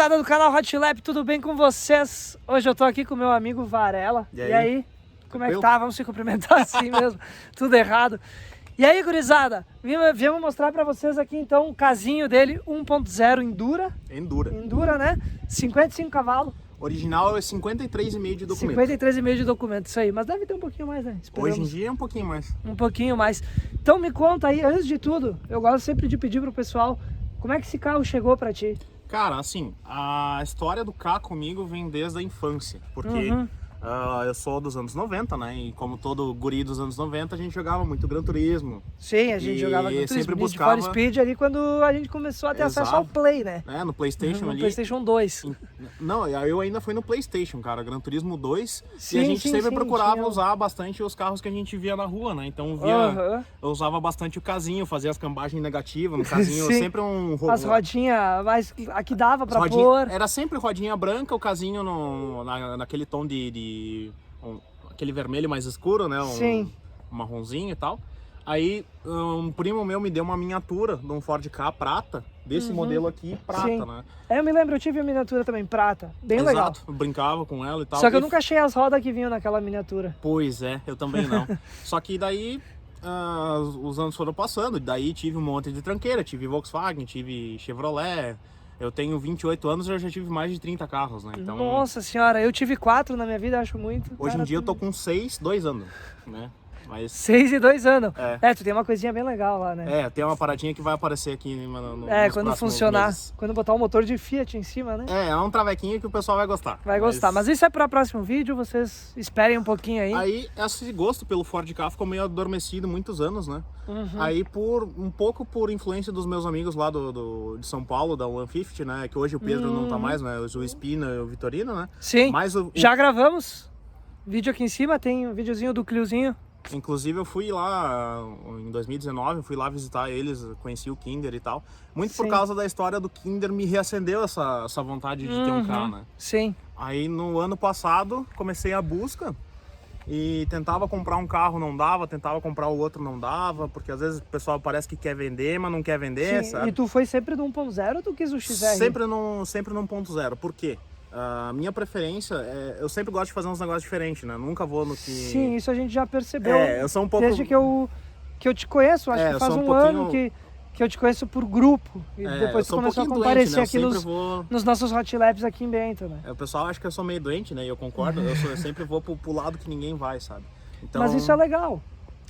gurizada do canal Hot Lap, tudo bem com vocês? Hoje eu tô aqui com o meu amigo Varela. E aí? Como é que tá? Vamos se cumprimentar assim mesmo, tudo errado. E aí, gurizada, viemos mostrar pra vocês aqui então o casinho dele, 1.0 Endura, né? 55 cavalos. Original é 53,5 de documento. 53,5 de documento, isso aí. Mas deve ter um pouquinho mais, né? Esperamos. Hoje em dia é um pouquinho mais. Um pouquinho mais. Então me conta aí, antes de tudo, eu gosto sempre de pedir pro pessoal, como é que esse carro chegou pra ti? Cara, assim, a história do carro comigo vem desde a infância. Porque eu sou dos anos 90, né? E como todo guri dos anos 90, a gente jogava muito Gran Turismo. Sim, a gente jogava Gran Turismo, sempre Need buscava... for Speed ali quando a gente começou a ter acesso ao Play, né? No PlayStation ali. PlayStation 2. Não, eu ainda fui no PlayStation, cara, Gran Turismo 2. Sim, e a gente sempre procurava tinha... usar bastante os carros que a gente via na rua, né? Então eu usava bastante o casinho, fazia as cambagens negativas no casinho, sempre um... As rodinhas, mas aqui dava pra pôr. Era sempre rodinha branca, o casinho naquele tom aquele vermelho mais escuro, né? Um marronzinho e tal. Aí um primo meu me deu uma miniatura de um Ford Ka prata, desse modelo aqui, prata, né? Eu me lembro, eu tive a miniatura também, prata, bem legal. Exato, eu brincava com ela e tal. Só que eu nunca achei as rodas que vinham naquela miniatura. Pois é, eu também não. Só que daí os anos foram passando, daí tive um monte de tranqueira, tive Volkswagen, tive Chevrolet. Eu tenho 28 anos e eu já tive mais de 30 carros, né? Então, nossa senhora, eu tive 4 na minha vida, acho muito. Hoje em dia eu tô com 6, 2 anos, né? Mas... 6 e 2 anos. Tu tem uma coisinha bem legal lá, né? Tem uma paradinha que vai aparecer aqui quando funcionar. Meses. Quando botar um motor de Fiat em cima, né? É um travequinho que o pessoal vai gostar. Vai gostar, mas isso é para o próximo vídeo, vocês esperem um pouquinho aí. Aí, esse gosto pelo Ford Ka ficou meio adormecido muitos anos, né? Aí, um pouco por influência dos meus amigos lá de São Paulo, da 150, né? Que hoje o Pedro não tá mais, né? O Espina e o Vitorino, né? Sim, já gravamos vídeo aqui em cima, tem um videozinho do Cliozinho. Inclusive eu fui lá em 2019, fui lá visitar eles, conheci o Kinder e tal. Muito por causa da história do Kinder me reacendeu essa vontade de ter um carro, né? Sim. Aí no ano passado comecei a busca e tentava comprar um carro, não dava, tentava comprar o outro, não dava, porque às vezes o pessoal parece que quer vender, mas não quer vender, sabe? E tu foi sempre no 1.0 ou tu quis o XR? Sempre no 1.0, por quê? A minha preferência eu sempre gosto de fazer uns negócios diferentes, né? Nunca vou no que... Sim, isso a gente já percebeu. Eu sou um pouco... Desde que eu te conheço, acho que faz um ano que eu te conheço por grupo. E depois tu começou a comparecer aqui nos nossos Hot Laps aqui em Bento, né? O pessoal acha que eu sou meio doente, né? E eu concordo, eu sempre vou pro lado que ninguém vai, sabe? Então... Mas isso é legal.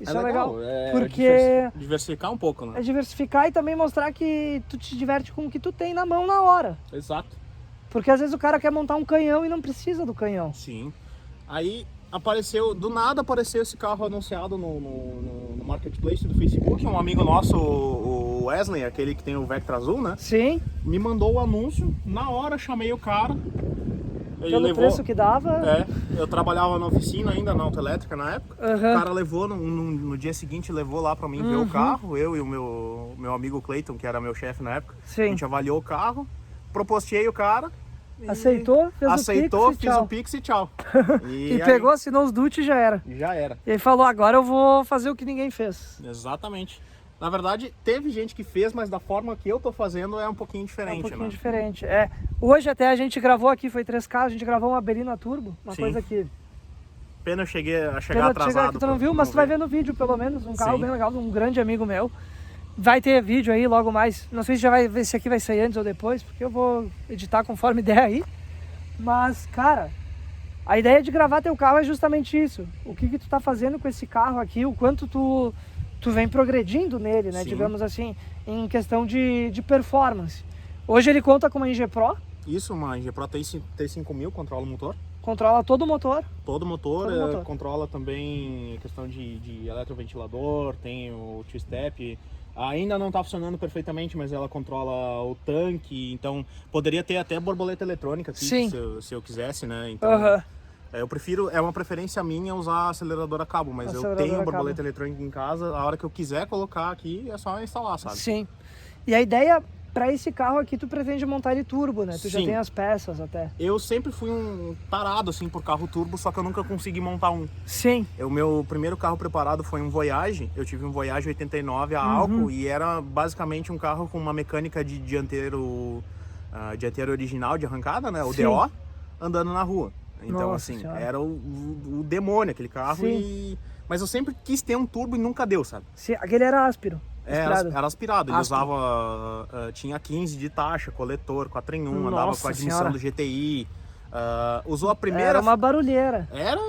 Isso é legal. Porque... Diversificar um pouco, né? É diversificar e também mostrar que tu te diverte com o que tu tem na mão na hora. Exato. Porque às vezes o cara quer montar um canhão e não precisa do canhão. Sim. Aí do nada apareceu esse carro anunciado no Marketplace do Facebook. Um amigo nosso, o Wesley, aquele que tem o Vectra azul, né? Sim. Me mandou o anúncio, na hora chamei o cara. Pelo preço que dava. Eu trabalhava na oficina ainda, na autoelétrica na época. O cara levou, no dia seguinte levou lá pra mim ver o carro. Eu e o meu amigo Clayton, que era meu chefe na época. Sim. A gente avaliou o carro, proposteei o cara. Aceitou, fiz o Pix e tchau. E pegou, assinou os DUT e já era. Já era. E ele falou, agora eu vou fazer o que ninguém fez. Exatamente. Na verdade, teve gente que fez, mas da forma que eu tô fazendo é um pouquinho diferente, um pouquinho diferente. Hoje até a gente gravou aqui, foi 3K, a gente gravou uma Berina Turbo, uma coisa que... Pena eu chegar atrasado. Que tu não viu, mas tu vai ver no vídeo pelo menos, um carro bem legal, de um grande amigo meu. Vai ter vídeo aí logo mais, não sei se já vai ver se aqui vai sair antes ou depois, porque eu vou editar conforme der aí. Mas, cara, a ideia de gravar teu carro é justamente isso. O que tu tá fazendo com esse carro aqui, o quanto tu vem progredindo nele, né? Digamos assim, em questão de performance. Hoje ele conta com uma NG Pro. Isso, uma NG Pro T5000, controla o motor. Controla todo o motor. Todo o motor. Controla também a questão de eletroventilador, tem o two-step. Ainda não está funcionando perfeitamente, mas ela controla o tanque, então poderia ter até borboleta eletrônica aqui, se eu quisesse, né? Então, eu prefiro, é uma preferência minha usar acelerador a cabo, mas eu tenho borboleta eletrônica em casa, a hora que eu quiser colocar aqui é só instalar, sabe? Sim. E a ideia para esse carro aqui, tu pretende montar ele turbo, né? Tu já tem as peças até. Eu sempre fui um tarado, assim, por carro turbo, só que eu nunca consegui montar um. Sim. O meu primeiro carro preparado foi um Voyage. Eu tive um Voyage 89 a álcool e era basicamente um carro com uma mecânica de dianteiro dianteiro original de arrancada, né? O Sim. DO, andando na rua. Então, Nossa assim, Senhora. era o demônio aquele carro. Sim. Mas eu sempre quis ter um turbo e nunca deu, sabe? Sim, aquele era áspero. Era aspirado. Ele Áspero. usava... tinha 15 de taxa, coletor, 4 em 1, andava Nossa com a admissão Senhora. do GTI. Usou a primeira... Era uma barulheira. Era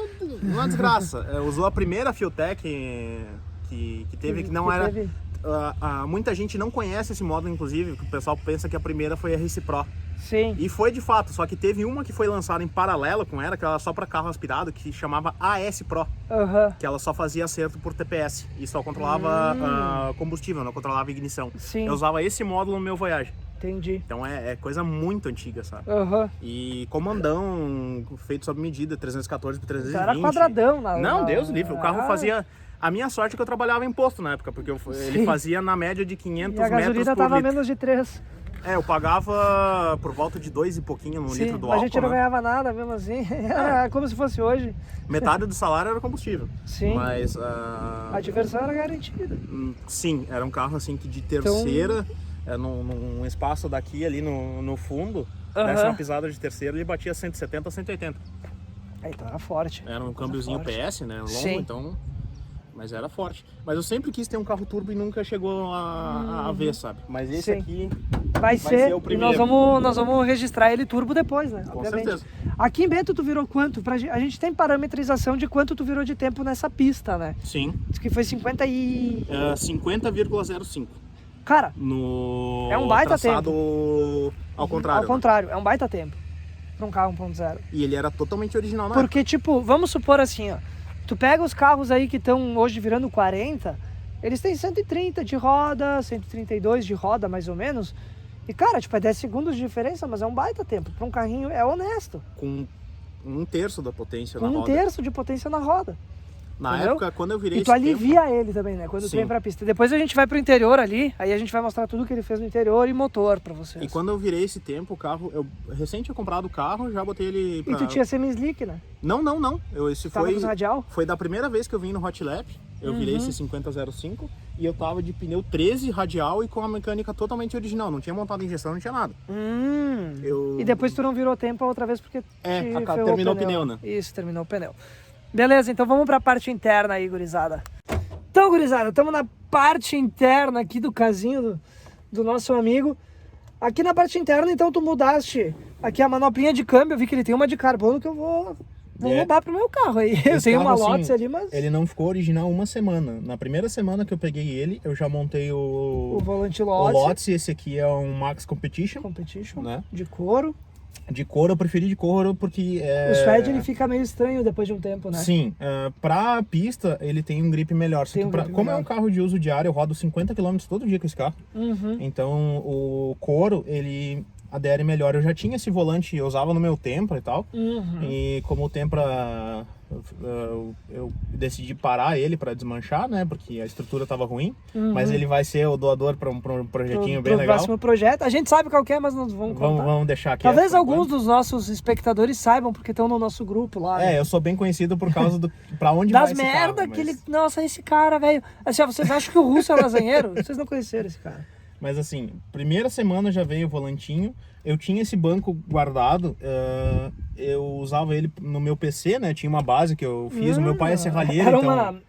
uma desgraça. Usou a primeira Fiotec que teve, que não era... teve- muita gente não conhece esse módulo, inclusive, que o pessoal pensa que a primeira foi a RC Pro. Sim. E foi de fato, só que teve uma que foi lançada em paralelo com ela, que era só para carro aspirado, que se chamava AS Pro, Aham. que ela só fazia acerto por TPS e só controlava combustível, não controlava ignição. Sim. Eu usava esse módulo no meu Voyage. Entendi. Então é coisa muito antiga, sabe? Aham. E comandão feito sob medida, 314 por 320. Era quadradão. Não, Deus livre, o carro fazia... A minha sorte é que eu trabalhava em posto na época, porque ele fazia na média de 500 E a metros gasolina por tava litro. menos de 3. Eu pagava por volta de 2 e pouquinho no Sim, litro do a álcool, gente não né? ganhava nada mesmo assim. Era como se fosse hoje. Metade do salário era combustível. Sim. Mas, A diversão era garantida. sim, era um carro assim que de terceira, num espaço daqui ali no fundo, dessa uma pisada de terceira, ele batia 170, 180. Então era forte. Era um câmbiozinho forte. PS, né? Longo, Sim. então... Mas era forte. Mas eu sempre quis ter um carro turbo e nunca chegou a ver, sabe? Mas esse Sim. aqui Vai ser o e primeiro. nós vamos registrar ele turbo depois, né? Com Obviamente. certeza. Aqui em Bento tu virou quanto? A gente tem parametrização de quanto tu virou de tempo nessa pista, né? Sim. Diz que foi 50 e... 50,05. Cara, No É um baita traçado ao contrário. ao contrário, é um baita tempo pra um carro 1.0. E ele era totalmente original na época. Porque, tipo, vamos supor assim, ó. Tu pega os carros aí que estão hoje virando 40, eles têm 130 de roda, 132 de roda, mais ou menos. E, cara, tipo, é 10 segundos de diferença, mas é um baita tempo. Pra um carrinho, é honesto. Com 1/3 da potência Com na um roda. terço de potência na roda. Na entendeu? época, quando eu virei E tu esse tempo, alivia ele também, né? Quando tu Sim. vem pra pista. Depois a gente vai pro interior ali, aí a gente vai mostrar tudo que ele fez no interior e motor pra vocês. E quando eu virei esse tempo, o carro, eu recém tinha comprado o carro, já botei ele pra... E tu tinha semi-slick, né? Não. Esse Tava com radial? foi da primeira vez que eu vim no Hot Lap. Eu virei esse 5005 e eu tava de pneu 13 radial e com a mecânica totalmente original. Não tinha montado injeção, não tinha nada. E depois tu não virou tempo a outra vez porque terminou o pneu, né? Isso, terminou o pneu. Beleza, então vamos pra parte interna aí, gurizada. Então, gurizada, estamos na parte interna aqui do casinho do nosso amigo. Aqui na parte interna, então, tu mudaste aqui a manoplinha de câmbio. Eu vi que ele tem uma de carbono que eu vou roubar pro meu carro aí. Eu tenho uma Lotus ali, mas... Ele não ficou original uma semana. Na primeira semana que eu peguei ele, eu já montei o volante o Lotus. Lotus. Esse aqui é um Max Competition, né? De couro. De couro, eu preferi de couro porque... O suede ele fica meio estranho depois de um tempo, né? Sim, pra pista ele tem um grip melhor. Como é um carro de uso diário, eu rodo 50 km todo dia com esse carro. Então o couro, ele adere melhor. Eu já tinha esse volante, eu usava no meu Tempra e tal. E como o Tempra, eu decidi parar ele para desmanchar, né? Porque a estrutura tava ruim. Mas ele vai ser o doador para um projetinho bem legal. Próximo projeto. A gente sabe qual que é, mas não vamos contar. Vamos deixar aqui. Talvez alguns dos nossos espectadores saibam, porque estão no nosso grupo lá. Né? Eu sou bem conhecido por causa do... pra onde das vai esse merda carro, que ele... Nossa, esse cara, velho... Assim, ó, vocês acham que o Russo é lasanheiro? Vocês não conheceram esse cara. Mas assim, primeira semana já veio o volantinho. Eu tinha esse banco guardado, eu usava ele no meu PC, né? Tinha uma base que eu fiz, o meu pai é serralheiro,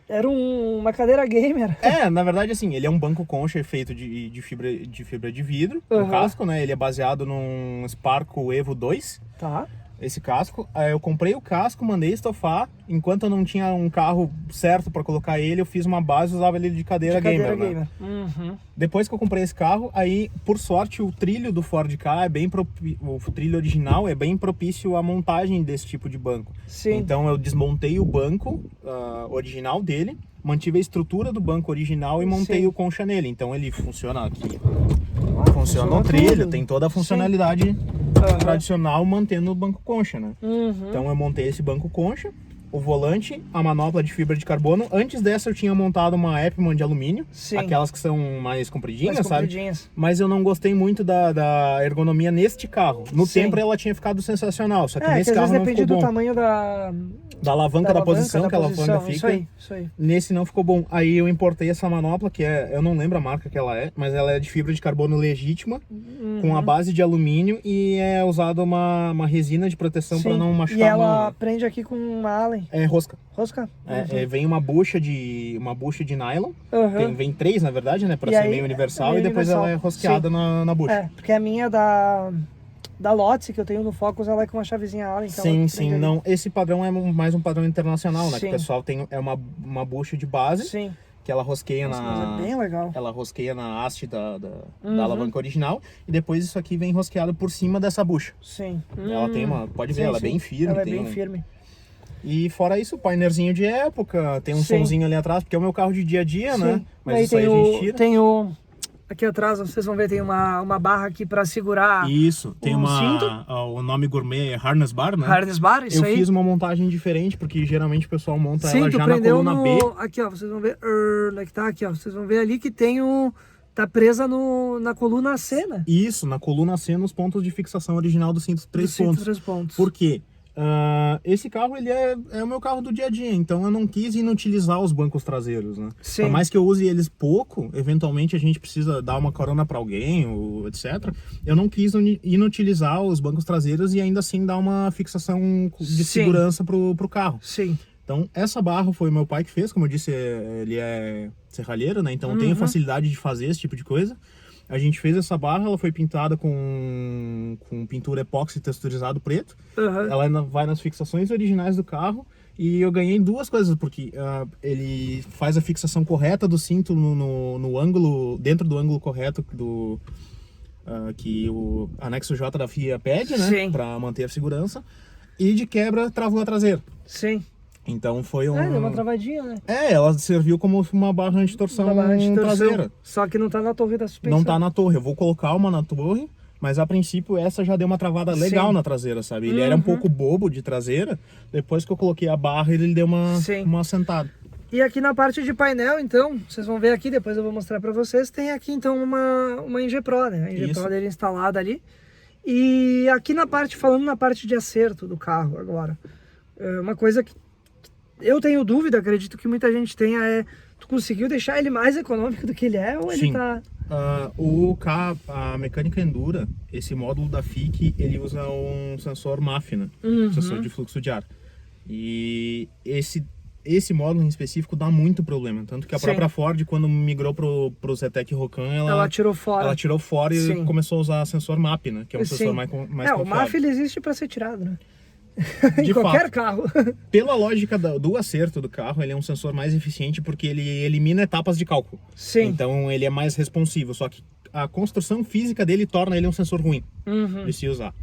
Era uma cadeira gamer. Na verdade, assim, ele é um banco concha feito de fibra de vidro, o casco, né? Ele é baseado num Sparco Evo 2. Tá. Esse casco, eu comprei o casco, mandei estofar. Enquanto eu não tinha um carro certo para colocar ele, eu fiz uma base e usava ele de cadeira gamer. Né? Depois que eu comprei esse carro, aí, por sorte, o trilho do Ford Ka é bem o trilho original é bem propício à montagem desse tipo de banco. Sim. Então eu desmontei o banco original dele, mantive a estrutura do banco original e montei o concha nele. Então ele funciona aqui. Funciona o trilho, tem toda a funcionalidade tradicional mantendo o banco concha, né? Então eu montei esse banco concha o volante, a manopla de fibra de carbono. Antes dessa eu tinha montado uma Epman de alumínio, aquelas que são mais compridinhas, sabe? Mas eu não gostei muito da ergonomia neste carro. No tempo ela tinha ficado sensacional, só que nesse carro não ficou bom. Depende do tamanho da alavanca, da posição que a alavanca fica. Isso aí. Nesse não ficou bom. Aí eu importei essa manopla, que eu não lembro a marca que ela é, mas ela é de fibra de carbono legítima, com a base de alumínio, e é usada uma resina de proteção para não machucar. E ela prende aqui com uma Allen. É rosca. Rosca? Vem uma bucha de nylon. Vem 3, na verdade, né? Pra ser meio universal, e depois ela é rosqueada na bucha. Porque a minha da Lotse, que eu tenho no Focus, ela é com uma chavezinha Allen. Então sim. Não, esse padrão é mais um padrão internacional, né? Que o pessoal tem uma bucha de base. Sim. Que ela rosqueia é bem legal. Ela rosqueia na haste da alavanca original, e depois isso aqui vem rosqueado por cima dessa bucha. Sim. Ela tem pode ver, ela é bem firme. Ela é bem firme. E fora isso, o painerzinho de época, tem um somzinho ali atrás, porque é o meu carro de dia a dia, né? Mas isso aí a gente tira. Aqui atrás, vocês vão ver, tem uma barra aqui para segurar. Isso, tem cinto. O nome gourmet é Harness Bar, né? Harness Bar, isso aí. Eu fiz uma montagem diferente, porque geralmente o pessoal monta ela já na coluna B. Aqui, ó, vocês vão ver, onde é que tá? Aqui, ó, vocês vão ver ali que tem tá presa na coluna C, né? Isso, na coluna C, nos pontos de fixação original do cinto 3 pontos. Por quê? Esse carro, ele é o meu carro do dia a dia, então eu não quis inutilizar os bancos traseiros, né? Sim. Por mais que eu use eles pouco, eventualmente a gente precisa dar uma carona para alguém, ou etc. Eu não quis inutilizar os bancos traseiros e ainda assim dar uma fixação de segurança pro carro. Sim. Então, essa barra foi o meu pai que fez, como eu disse, ele é serralheiro, né? Então tem facilidade de fazer esse tipo de coisa. A gente fez essa barra, ela foi pintada com pintura epóxi texturizado preto. Ela vai nas fixações originais do carro. E eu ganhei duas coisas, porque ele faz a fixação correta do cinto no ângulo, dentro do ângulo correto que o anexo J da FIA pede, né? Para manter a segurança. E de quebra, travou a traseira. Sim. Então foi deu uma travadinha, né? Ela serviu como uma barra antitorção traseira. Só que não tá na torre da suspensão. Não tá na torre. Eu vou colocar uma na torre, mas a princípio essa já deu uma travada legal na traseira, sabe? Ele era um pouco bobo de traseira. Depois que eu coloquei a barra, ele deu uma assentada. E aqui na parte de painel, então, vocês vão ver aqui, depois eu vou mostrar pra vocês, tem aqui então uma ENGE Pro, né? A ENGE Pro dele instalada ali. E aqui falando na parte de acerto do carro agora, uma coisa que eu tenho dúvida, acredito que muita gente tenha, tu conseguiu deixar ele mais econômico do que ele é, ou ele tá... A mecânica Endura, esse módulo da FIC, ele usa um sensor MAF, né? Sensor de fluxo de ar. E esse módulo em específico dá muito problema, tanto que a própria Ford, quando migrou pro Zetec Rocan, ela tirou fora e começou a usar sensor MAP, né? Que é um sensor mais confiável. O MAF ele existe para ser tirado, né? De qualquer carro. Pela lógica do acerto do carro, ele é um sensor mais eficiente porque ele elimina etapas de cálculo. Então ele é mais responsivo, só que a construção física dele torna ele um sensor ruim de se usar.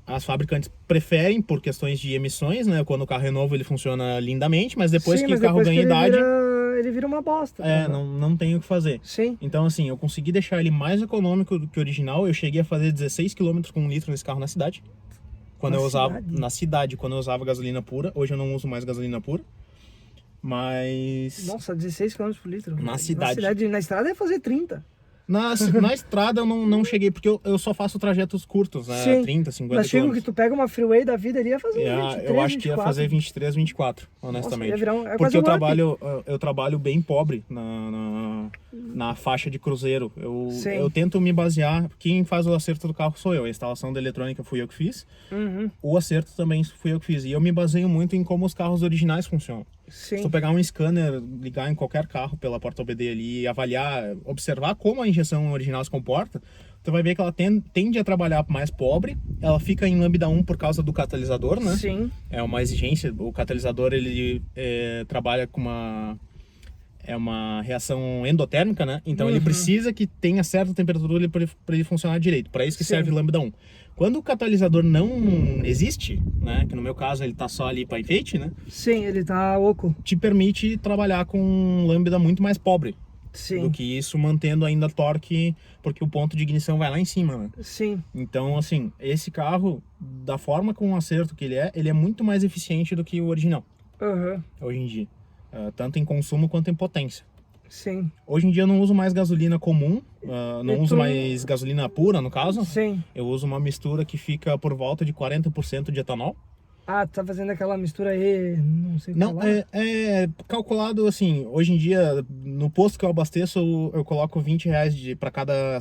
As fabricantes preferem por questões de emissões, né? Quando o carro é novo ele funciona lindamente, mas depois que o carro ganha idade... Ele vira uma bosta. Não tem o que fazer. Então assim, eu consegui deixar ele mais econômico do que o original. Eu cheguei a fazer 16 km com 1 litro nesse carro na cidade. Quando eu usava gasolina pura. Hoje eu não uso mais gasolina pura. Mas... Nossa, 16 km por litro. Na cidade. Na estrada ia fazer 30. Na estrada eu não cheguei, porque eu só faço trajetos curtos, né? 30, 50 Mas chega que tu pega uma freeway da vida ali, ia fazer 23, eu acho 24. que ia fazer 23, 24, honestamente. Nossa, ia virar porque eu trabalho bem pobre na faixa de cruzeiro. Eu tento me basear, quem faz o acerto do carro sou eu. A instalação da eletrônica fui eu que fiz. O acerto também fui eu que fiz. E eu me baseio muito em como os carros originais funcionam. Se tu pegar um scanner, ligar em qualquer carro pela porta OBD ali e avaliar, observar como a injeção original se comporta, tu vai ver que ela tende a trabalhar mais pobre. Ela fica em lambda 1 por causa do catalisador, né? É uma exigência. O catalisador ele trabalha com uma reação endotérmica, né? Então ele precisa que tenha certa temperatura para ele funcionar direito. Para isso que serve lambda 1. Quando o catalisador não existe, né, que no meu caso ele tá só ali para enfeite, né? Ele tá oco. Te permite trabalhar com um lambda muito mais pobre do que isso, mantendo ainda torque, porque o ponto de ignição vai lá em cima, né? Então, assim, esse carro, da forma com o acerto que ele é muito mais eficiente do que o original. hoje em dia. Tanto em consumo quanto em potência. Sim. Hoje em dia eu não uso mais gasolina comum, não uso mais gasolina pura, no caso. Sim. Eu uso uma mistura que fica por volta de 40% de etanol. Ah, tu tá fazendo aquela mistura aí, não sei Não, falar. é calculado assim, hoje em dia, no posto que eu abasteço, eu coloco 20 reais para cada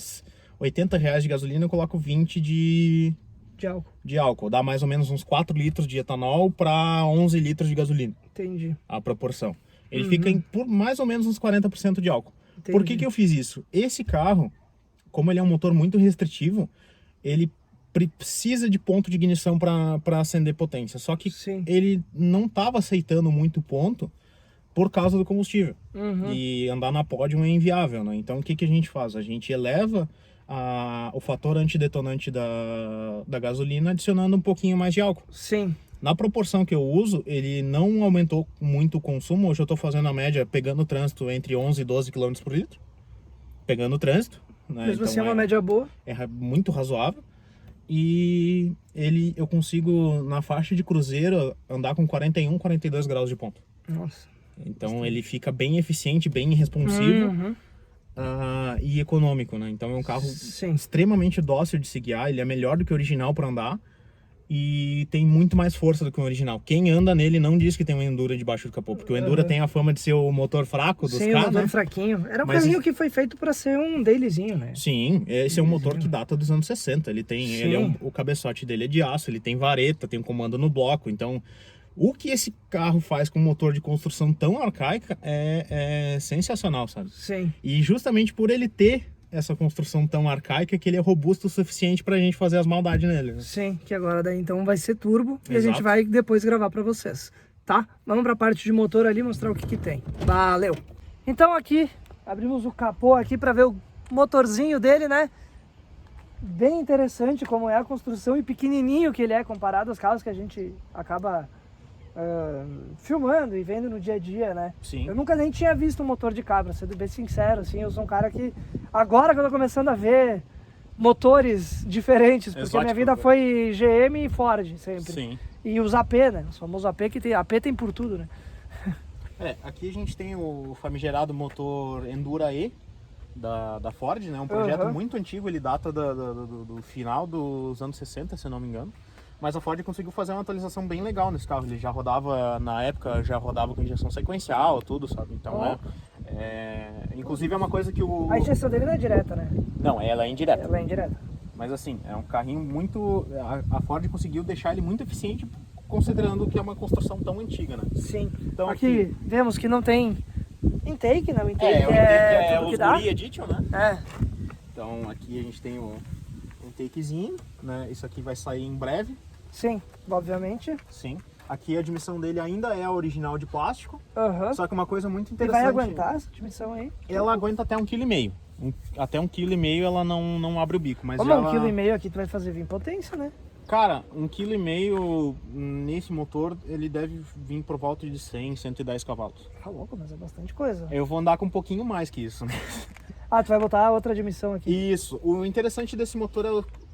80 reais de gasolina, eu coloco 20 De álcool. de álcool. Dá mais ou menos uns 4 litros de etanol para 11 litros de gasolina. Entendi. A proporção. Ele fica por mais ou menos uns 40% de álcool. Entendi. Por que eu fiz isso? Esse carro, como ele é um motor muito restritivo, ele precisa de ponto de ignição para acender potência. Só que ele não estava aceitando muito ponto por causa do combustível. E andar na pódio é inviável, né? Então o que a gente faz? A gente eleva o fator antidetonante da gasolina adicionando um pouquinho mais de álcool. Sim. Na proporção que eu uso, ele não aumentou muito o consumo. Hoje eu estou fazendo a média, pegando o trânsito, entre 11 e 12 km por litro. Pegando o trânsito. Né? Mesmo assim é uma média boa. É muito razoável. E eu consigo, na faixa de cruzeiro, andar com 41, 42 graus de ponto. Nossa. Então ele fica bem eficiente, bem responsivo e econômico, né? Então é um carro extremamente dócil de se guiar, ele é melhor do que o original para andar e tem muito mais força do que o original. Quem anda nele não diz que tem um Endura debaixo do capô, porque o Endura tem a fama de ser o motor fraco dos carros. Sim, o motor fraquinho. Era um carrinho que foi feito para ser um dailyzinho, né? Sim, esse é um motor que data dos anos 60. O cabeçote dele é de aço, ele tem vareta, tem um comando no bloco. Então, o que esse carro faz com um motor de construção tão arcaica é sensacional, sabe? Sim. E justamente por ele ter essa construção tão arcaica que ele é robusto o suficiente pra gente fazer as maldades nele, né? Sim, que agora daí então vai ser turbo. Exato. E a gente vai depois gravar pra vocês, tá? Vamos pra parte de motor ali, mostrar o que tem. Valeu! Então aqui, abrimos o capô aqui pra ver o motorzinho dele, né? Bem interessante como é a construção e pequenininho que ele é comparado aos carros que a gente acaba filmando e vendo no dia a dia, né? Sim. Eu nunca nem tinha visto um motor de cabra, sendo bem sincero, assim, eu sou um cara que agora que eu tô começando a ver motores diferentes, porque a minha vida foi GM e Ford sempre. Sim. E os AP, né? O famoso AP que tem, AP tem por tudo, né? Aqui a gente tem o famigerado motor Endura E da Ford, né? Um projeto muito antigo, ele data do final dos anos 60, se eu não me engano. Mas a Ford conseguiu fazer uma atualização bem legal nesse carro. Ele já rodava, na época, com injeção sequencial, tudo, sabe? Então, inclusive é uma coisa que A injeção dele não é direta, né? Não, ela é indireta. Ela é indireta. Mas assim, é um carrinho muito... A Ford conseguiu deixar ele muito eficiente, considerando que é uma construção tão antiga, né? Sim. Então, aqui vemos que não tem intake, né? O intake o intake é tudo os que dá. Guri Edition, né? É. Então aqui a gente tem o intakezinho, né? Isso aqui vai sair em breve. Sim, obviamente. Sim. Aqui a admissão dele ainda é a original de plástico. Só que uma coisa muito E interessante... vai aguentar essa admissão aí? Ela aguenta até 1,5 kg. Até 1,5 kg ela não abre o bico. Mas como ela... 1,5 kg aqui tu vai fazer vir potência, né? Cara, 1,5 kg nesse motor, ele deve vir por volta de 100, 110 cavalos. Tá louco, mas é bastante coisa. Eu vou andar com um pouquinho mais que isso. Ah, tu vai botar outra admissão aqui. Isso. O interessante desse motor é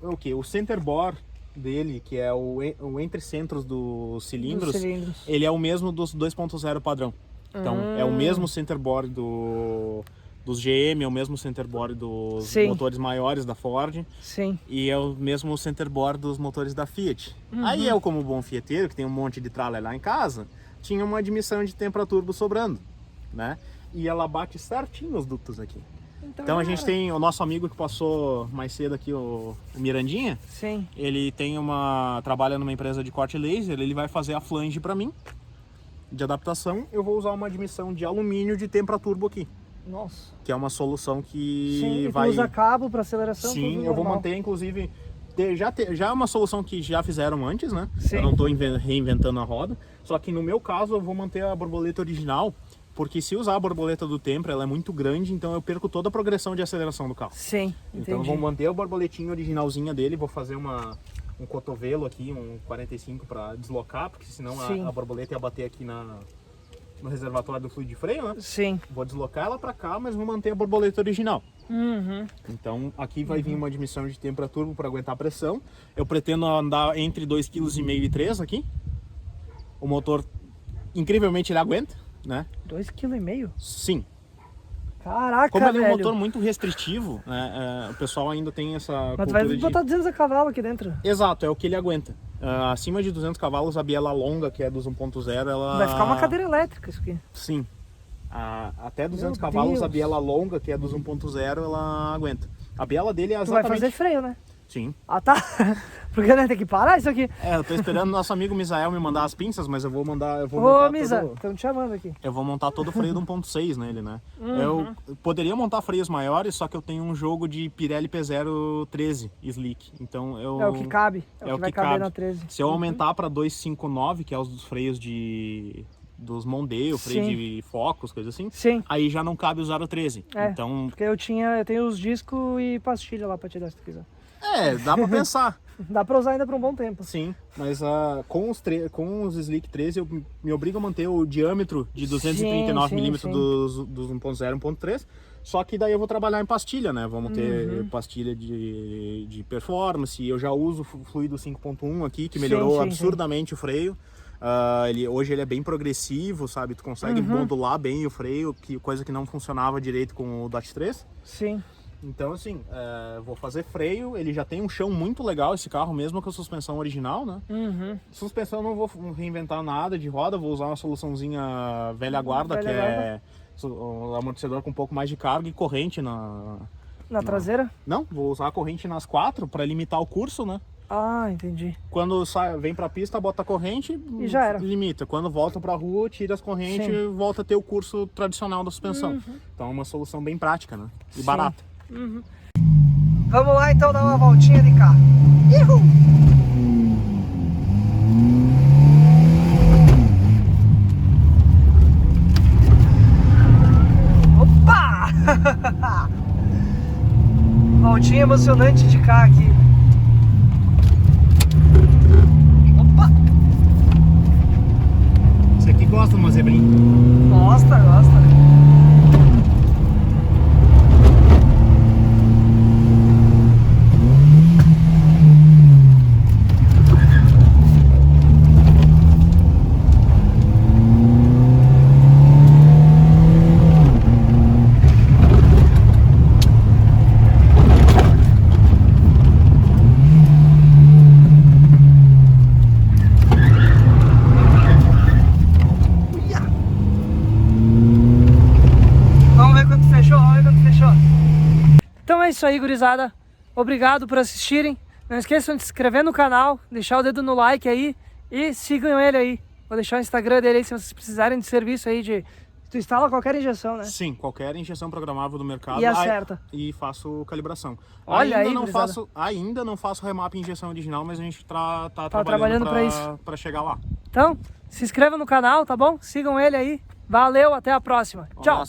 o quê? O center bore dele, que é o entre-centros dos cilindros, ele é o mesmo dos 2.0 padrão. Então, é o mesmo center bore dos GM, é o mesmo center bore dos motores maiores da Ford. Sim. E é o mesmo center bore dos motores da Fiat. Aí eu, como bom fiateiro, que tem um monte de tralha lá em casa, tinha uma admissão de temperaturbo sobrando, né? E ela bate certinho os dutos aqui. Então a gente tem o nosso amigo que passou mais cedo aqui, o Mirandinha. Sim. Ele trabalha numa empresa de corte laser, ele vai fazer a flange para mim, de adaptação. Eu vou usar uma admissão de alumínio de temperaturbo aqui. Nossa. Que é uma solução que vai... usa cabo para aceleração? Sim, eu vou manter, inclusive... Já é uma solução que já fizeram antes, né? Sim. Eu não estou reinventando a roda. Só que no meu caso eu vou manter a borboleta original, porque se usar a borboleta do Tempra, ela é muito grande, então eu perco toda a progressão de aceleração do carro. Sim, entendi. Então eu vou manter a borboletinha originalzinha dele, vou fazer um cotovelo aqui, um 45 para deslocar, porque senão a borboleta ia bater aqui no reservatório do fluido de freio, né? Sim. Vou deslocar ela para cá, mas vou manter a borboleta original. Então aqui vai vir uma admissão de temperaturbo para aguentar a pressão. Eu pretendo andar entre 2,5 kg e 3 aqui. O motor incrivelmente ele aguenta, né? 2,5 kg? Sim. Caraca, Como ele é um velho. motor muito restritivo, né, o pessoal ainda tem essa Mas tu cultura vai botar 200 cavalos aqui dentro. Exato, é o que ele aguenta. Acima de 200 cavalos, a biela longa, que é dos 1.0, ela... Vai ficar uma cadeira elétrica isso aqui. Sim. Até 200 Meu cavalos, Deus. a biela longa, que é dos 1.0, ela aguenta. A biela dele é Tu vai exatamente... fazer freio, né? Sim. Ah, tá. Porque né, tem que parar isso aqui. Eu tô esperando nosso amigo Misael me mandar as pinças, mas eu vou mandar... Ô, Misa, estão te chamando aqui. Eu vou montar todo o freio do 1.6 nele, né? Uhum. Eu poderia montar freios maiores, só que eu tenho um jogo de Pirelli P0 13 Slick. Então eu... É o que cabe. É o que vai caber cabe. na 13. Se eu aumentar para 259, que é os dos freios dos Mondeo, freio Sim. de Focus, coisa assim, Sim. aí já não cabe usar o 13. É. Então, Porque eu tenho os discos e pastilha lá pra te dar se tu quiser. dá pra pensar. Dá pra usar ainda por um bom tempo. Sim, mas com os Slick 13 eu me obrigo a manter o diâmetro de 239 milímetros dos 1.0 e 1.3. Só que daí eu vou trabalhar em pastilha, né? Vamos ter pastilha de performance. Eu já uso o fluido 5.1 aqui, que melhorou absurdamente o freio. Hoje ele é bem progressivo, sabe? Tu consegue modular bem o freio, coisa que não funcionava direito com o DOT 3. Sim. Então, assim, vou fazer freio. Ele já tem um chão muito legal, esse carro, mesmo com a suspensão original, né? Suspensão não vou reinventar nada de roda, vou usar uma soluçãozinha velha guarda, é um amortecedor com um pouco mais de carga e corrente na traseira? Não, vou usar a corrente nas 4 para limitar o curso, né? Ah, entendi. Quando vem pra pista, bota a corrente e já era. Limita. Quando volta pra rua, tira as correntes e volta a ter o curso tradicional da suspensão. Então é uma solução bem prática, né? E barata. Vamos lá então dar uma voltinha de carro. Uhul. Opa! Voltinha emocionante de carro aqui. Opa! Você aqui gosta de uma zebrinha? Gosta. Então é isso aí, gurizada. Obrigado por assistirem. Não esqueçam de se inscrever no canal, deixar o dedo no like aí e sigam ele aí. Vou deixar o Instagram dele aí se vocês precisarem de serviço aí de... Tu instala qualquer injeção, né? Sim, qualquer injeção programável do mercado. E acerta. E faço calibração. Olha Ainda não faço remap em injeção original, mas a gente tá trabalhando para isso. Para chegar lá. Então, se inscrevam no canal, tá bom? Sigam ele aí. Valeu, até a próxima. Tchau!